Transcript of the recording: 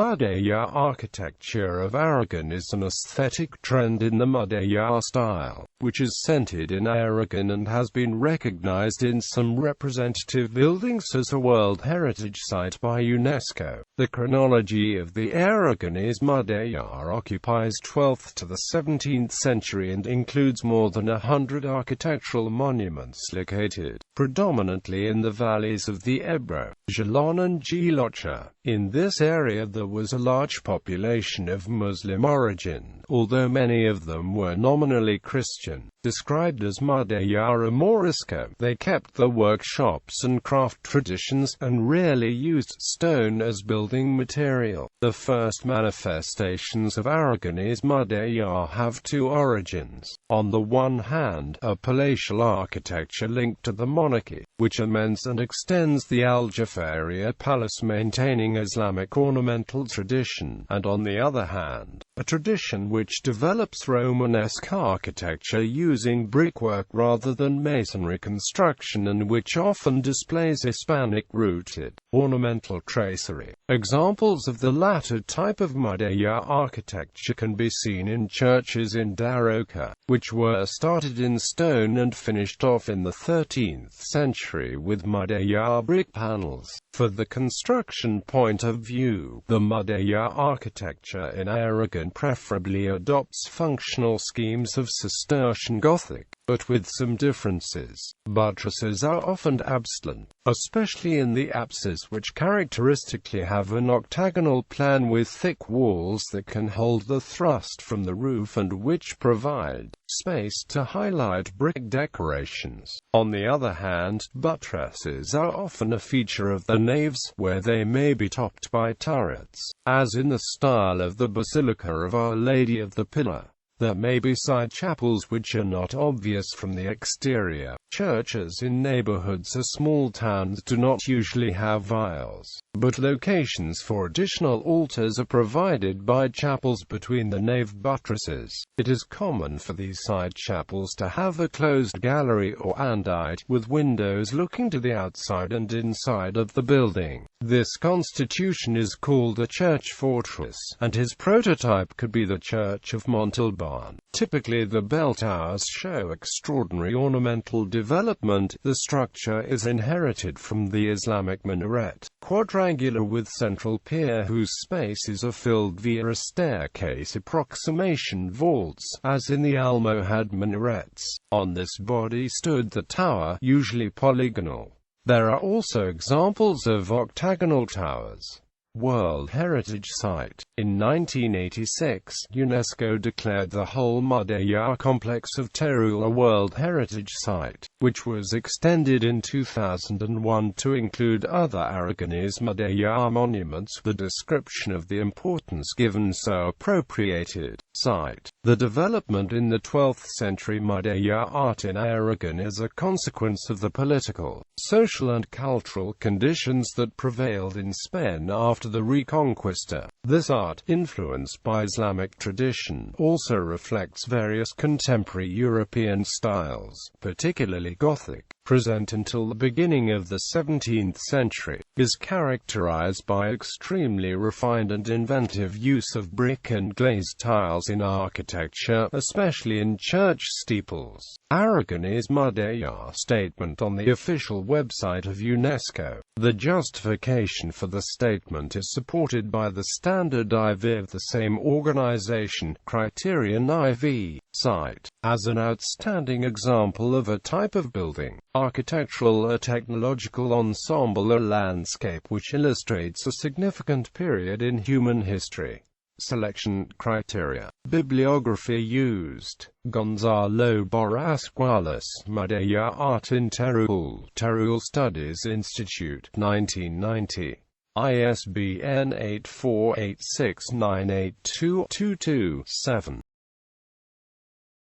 Mudéjar Architecture of Aragon is an aesthetic trend in the Mudéjar style, which is centered in Aragon and has been recognized in some representative buildings as a World Heritage Site by UNESCO. The chronology of the Aragonese Mudejar occupies 12th to the 17th century and includes more than 100 architectural monuments located predominantly in the valleys of the Ebro, Jalón and Jalón. In this area there was a large population of Muslim origin, although many of them were nominally Christian. Described as Mudéjar or Morisco, they kept the workshops and craft traditions, and rarely used stone as building material. The first manifestations of Aragonese Mudejar have two origins. On the one hand, a palatial architecture linked to the monarchy, which amends and extends the Aljaferia palace maintaining Islamic ornamental tradition, and on the other hand, a tradition which develops Romanesque architecture using brickwork rather than masonry construction, and which often displays Hispanic-rooted ornamental tracery. Examples of the latter type of Mudejar architecture can be seen in churches in Daroca, which were started in stone and finished off in the 13th century with Mudejar brick panels. For the construction point of view, the Mudejar architecture in Aragon preferably adopts functional schemes of Cistercian Gothic, but with some differences. Buttresses are often absent, especially in the apses, which characteristically have an octagonal plan with thick walls that can hold the thrust from the roof and which provide space to highlight brick decorations. On the other hand, buttresses are often a feature of the naves, where they may be topped by turrets, as in the style of the Basilica of Our Lady of the Pillar. There may be side chapels which are not obvious from the exterior. Churches in neighborhoods or small towns do not usually have aisles, but locations for additional altars are provided by chapels between the nave buttresses. It is common for these side chapels to have a closed gallery or andite, with windows looking to the outside and inside of the building. This constitution is called a church fortress, and his prototype could be the Church of Montalban. Typically the bell towers show extraordinary ornamental development. The structure is inherited from the Islamic minaret, quadrangular with central pier whose spaces are filled via a staircase approximation vaults, as in the Almohad minarets. On this body stood the tower, usually polygonal. There are also examples of octagonal towers. World Heritage Site. In 1986, UNESCO declared the whole Mudejar complex of Teruel a World Heritage Site, which was extended in 2001 to include other Aragonese Mudejar monuments. The description of the importance given so appropriated site. The development in the 12th century Mudejar art in Aragon is a consequence of the political, social and cultural conditions that prevailed in Spain after the Reconquista. This art, influenced by Islamic tradition, also reflects various contemporary European styles, particularly Gothic, present until the beginning of the 17th century, is characterized by extremely refined and inventive use of brick and glazed tiles in architecture, especially in church steeples. Aragonese Mudejar statement on the official website of UNESCO. The justification for the statement is supported by the standard IV of the same organization, Criterion IV, site, as an outstanding example of a type of building, architectural or technological ensemble or landscape which illustrates a significant period in human history. Selection criteria. Bibliography used. Gonzalo Borrasquales, Mudejar Art in Teruel, Teruel Studies Institute, 1990. ISBN 8486982222-7.